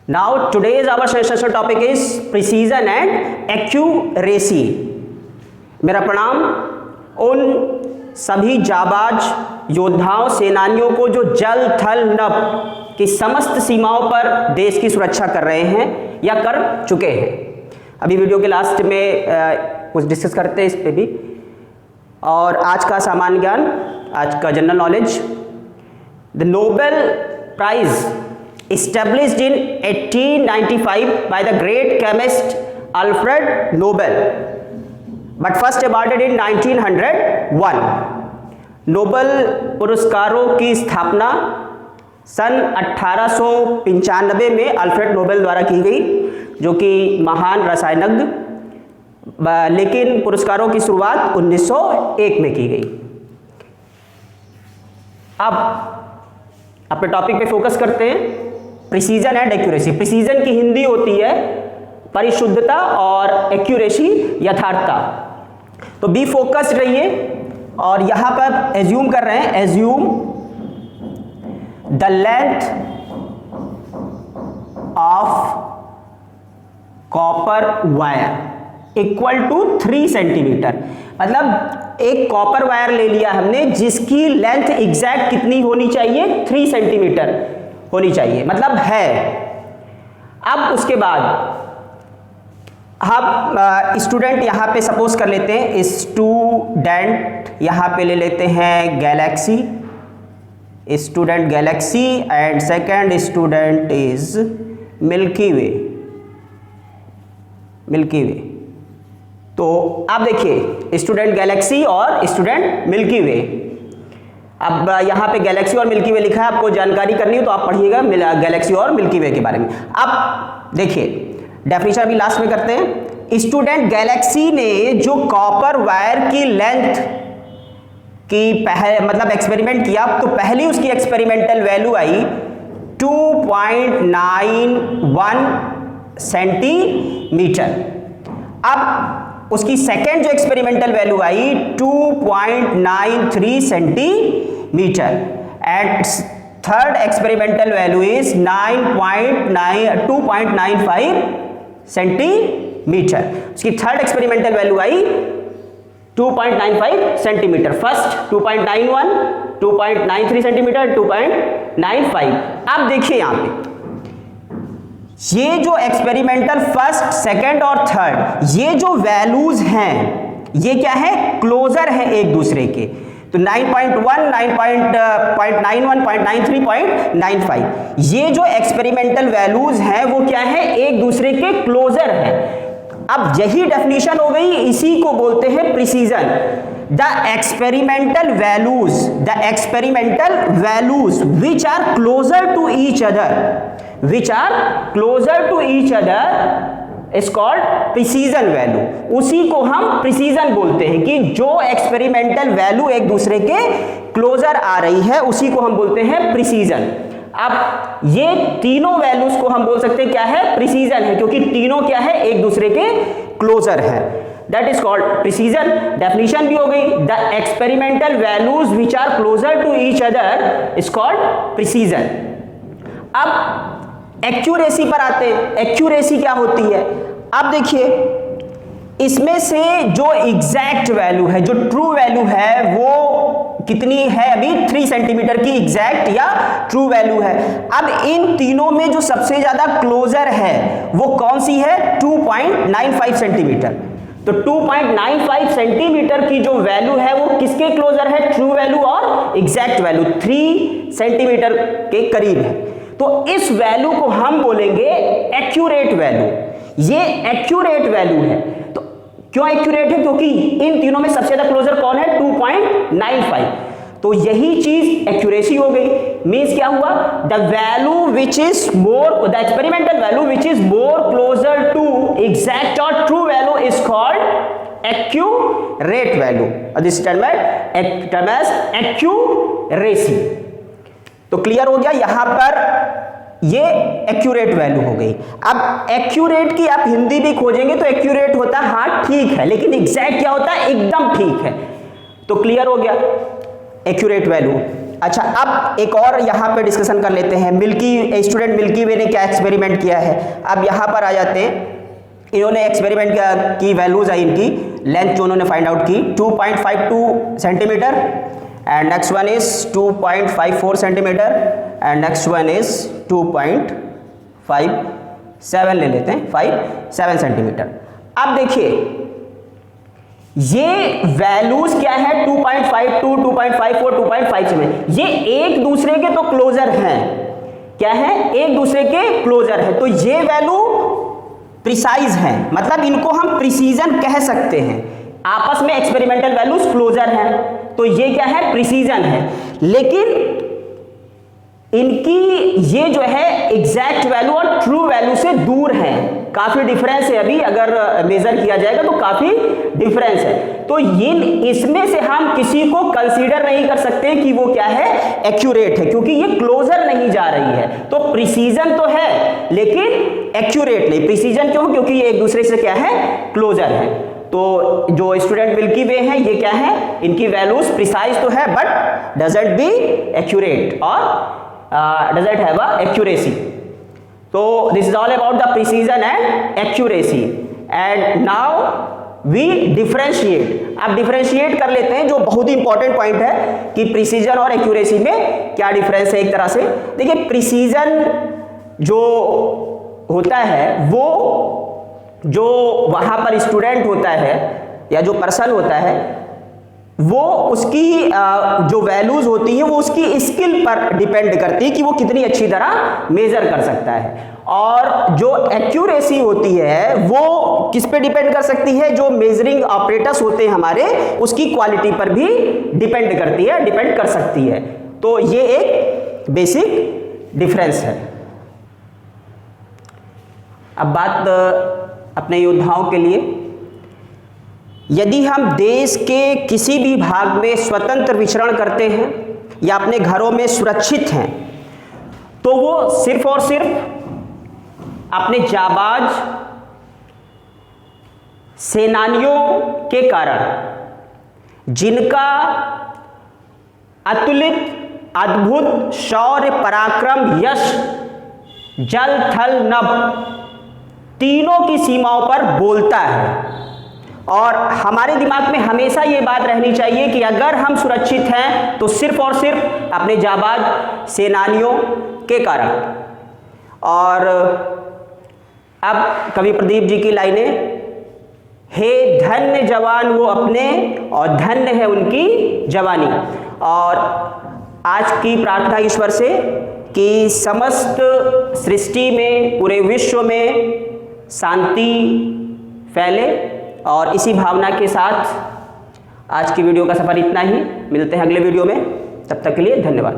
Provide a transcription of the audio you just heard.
Now today's our session topic is precision and accuracy. मेरा प्रणाम उन सभी जाबाज योद्धाओं सेनानियों को जो जल थल नभ की समस्त सीमाओं पर देश की सुरक्षा कर रहे हैं या कर चुके हैं। अभी वीडियो के लास्ट में कुछ डिस्कस करते हैं इस पे भी। और आज का सामान्य ज्ञान, आज का general knowledge. The Nobel prize established in 1895 by the great chemist Alfred Nobel, but first awarded in 1901. Nobel पुरस्कारों की स्थापना सन 1895 में अल्फ्रेड नोबेल द्वारा की गई, जो कि महान रसायनज्ञ, लेकिन पुरस्कारों की शुरुआत 1901 में की गई। अब अपने टॉपिक पे फोकस करते हैं, प्रिसीजन एंड एक्यूरेसी। प्रिसीजन की हिंदी होती है परिशुद्धता और एक्यूरेसी यथार्थता। तो बी फोकस्ड रहिए और यहां पर एज्यूम कर रहे हैं, assume the length of copper wire equal to 3 centimetre. मतलब एक कॉपर वायर ले लिया हमने जिसकी लेंथ एग्जैक्ट कितनी होनी चाहिए, 3 सेंटीमीटर होनी चाहिए, मतलब है। अब उसके बाद हम स्टूडेंट यहां पे सपोज कर लेते हैं, स्टूडेंट यहां पे ले लेते हैं galaxy, student galaxy and second student is milky way, milky way. तो आप देखिए स्टूडेंट गैलेक्सी और स्टूडेंट मिल्की वे। अब यहाँ पे गैलेक्सी और मिल्की वे लिखा है, आपको जानकारी करनी हो तो आप पढ़िएगा गैलेक्सी और मिल्की वे के बारे में। अब देखिए डेफिनेशन अभी लास्ट में करते हैं। स्टूडेंट गैलेक्सी ने जो कॉपर वायर की लेंथ की मतलब एक्सपेरिमेंट किया, तो पहली उसकी एक्सपेरिमेंटल वैल्यू आई 2.91 सेंटीमीटर। अब उसकी सेकेंड जो experimental value I 2.93 centimetre and third experimental value is 2.95 centimetre. उसकी थर्ड एक्सपेरिमेंटल वैल्यू आई 2.95 सेंटीमीटर, फर्स्ट 2.91, 2.93 सेंटीमीटर, 2.95। अब देखिए यहां पे ये जो एक्सपेरिमेंटल फर्स्ट, सेकंड और थर्ड, ये जो वैल्यूज हैं ये क्या है, क्लोजर है एक दूसरे के। तो 9.1, 9.91, 0.93, 0.95, ये जो एक्सपेरिमेंटल वैल्यूज हैं वो क्या है, एक दूसरे के क्लोजर है। अब यही डेफिनेशन हो गई, इसी को बोलते हैं precision. The experimental values which are closer to each other, which are closer to each other is called precision value। उसी को हम प्रिसीजन बोलते हैं कि जो एक्सपेरिमेंटल वैल्यू एक दूसरे के क्लोजर आ रही है उसी को हम बोलते हैं प्रिसीजन। अब ये तीनों वैल्यूज को हम बोल सकते हैं क्या है, प्रिसीजन है, क्योंकि तीनों क्या है, एक दूसरे के क्लोजर है। That is called precision. Definition भी हो गई, the experimental values which are closer to each other is called precision. अब एक्यूरेसी पर आते हैं। एक्यूरेसी क्या होती है, अब देखिए इसमें से जो एग्जैक्ट वैल्यू है, जो ट्रू वैल्यू है वो कितनी है, अभी 3 सेंटीमीटर की एग्जैक्ट या ट्रू वैल्यू है। अब इन तीनों में जो सबसे ज्यादा क्लोजर है वो कौन सी है, 2.95 सेंटीमीटर। तो 2.95 सेंटीमीटर की जो वैल्यू है वो किसके क्लोजर है, ट्रू वैल्यू और एग्जैक्ट वैल्यू 3 सेंटीमीटर के करीब है। तो इस वैल्यू को हम बोलेंगे एक्यूरेट वैल्यू। ये एक्यूरेट वैल्यू है। तो क्यों एक्यूरेट है, क्योंकि इन तीनों में सबसे ज्यादा क्लोजर कौन है, 2.95। तो यही चीज एक्यूरेसी हो गई। मींस क्या हुआ, the value which is more, the experimental value which is more closer to exact और true value is called accurate value. This term as accuracy. तो क्लियर हो गया, यहां पर ये एक्यूरेट वैल्यू हो गई। अब एक्यूरेट की आप हिंदी भी खोजेंगे तो एक्यूरेट होता है, हाँ ठीक है, लेकिन एग्जैक्ट क्या होता है, एकदम ठीक है। तो क्लियर हो गया एक्यूरेट वैल्यू। अच्छा, अब एक और यहाँ पे डिस्कशन कर लेते हैं। स्टूडेंट मिल्की वे ने क्या एक्सपेरिमेंट किया है। अब यहाँ पर आ जाते हैं, इन्होंने एक्सपेरिमेंट की वैल्यूज आई इनकी, लेंथ जो उन्होंने फाइंड आउट की 2.52 centimetre, and next one is 2.54 centimetre, and next one is 2.57 ले लेते हैं, 57 सेंटीमीटर। अब देखिए ये वैल्यूज क्या है, 2.52, 2.54, 2.57, ये एक दूसरे के तो क्लोजर हैं, क्या है, एक दूसरे के क्लोजर है, तो ये वैल्यू प्रिसाइज है, मतलब इनको हम प्रिसीजन कह सकते हैं। आपस में एक्सपेरिमेंटल वैल्यूज क्लोजर हैं, तो ये क्या है, प्रिसीजन है। लेकिन इनकी ये जो है एग्जैक्ट वैल्यू और ट्रू वैल्यू से दूर है, काफी डिफरेंस है। अभी अगर मेजर किया जाएगा तो काफी डिफरेंस है। तो इसमें से हम किसी को कंसीडर नहीं कर सकते कि वो क्या है, एक्यूरेट है, क्योंकि ये क्लोजर नहीं जा रही है। तो प्रिसीजन तो है लेकिन एक्यूरेट नहीं। प्रिसीजन क्यों, क्योंकि ये एक दूसरे से क्या है, क्लोजर है। तो जो स्टूडेंट मिल्की वे है, ये क्या है, इनकी वैल्यूज प्रिसाइज तो है बट डजंट बी एक्यूरेट और doesn't have a accuracy. So this is all about the precision and accuracy. And now we differentiate. अब डिफरेंशिएट कर लेते हैं, जो बहुत ही इंपॉर्टेंट पॉइंट है कि प्रिसीजन और एक्यूरेसी में क्या डिफरेंस है। एक तरह से देखिए, प्रिसीजन जो होता है वो जो वहां पर स्टूडेंट होता है या जो पर्सन होता है, वो उसकी जो वैल्यूज होती है वो उसकी स्किल पर डिपेंड करती है कि वो कितनी अच्छी तरह मेजर कर सकता है। और जो एक्यूरेसी होती है वो किस पे डिपेंड कर सकती है, जो मेजरिंग ऑपरेटर्स होते हैं हमारे, उसकी क्वालिटी पर भी डिपेंड करती है, डिपेंड कर सकती है। तो ये एक बेसिक डिफरेंस है। अब बात अपने योद्धाओं के लिए, यदि हम देश के किसी भी भाग में स्वतंत्र विचरण करते हैं या अपने घरों में सुरक्षित हैं, तो वो सिर्फ और सिर्फ अपने जाबाज सेनानियों के कारण, जिनका अतुलित अद्भुत शौर्य पराक्रम यश जल थल नभ तीनों की सीमाओं पर बोलता है। और हमारे दिमाग में हमेशा ये बात रहनी चाहिए कि अगर हम सुरक्षित हैं तो सिर्फ और सिर्फ अपने जाबाज सेनानियों के कारण। और अब कवि प्रदीप जी की लाइनें, हे धन्य जवान वो अपने और धन्य है उनकी जवानी। और आज की प्रार्थना ईश्वर से कि समस्त सृष्टि में, पूरे विश्व में शांति फैले। और इसी भावना के साथ आज की वीडियो का सफर इतना ही। मिलते हैं अगले वीडियो में, तब तक के लिए धन्यवाद।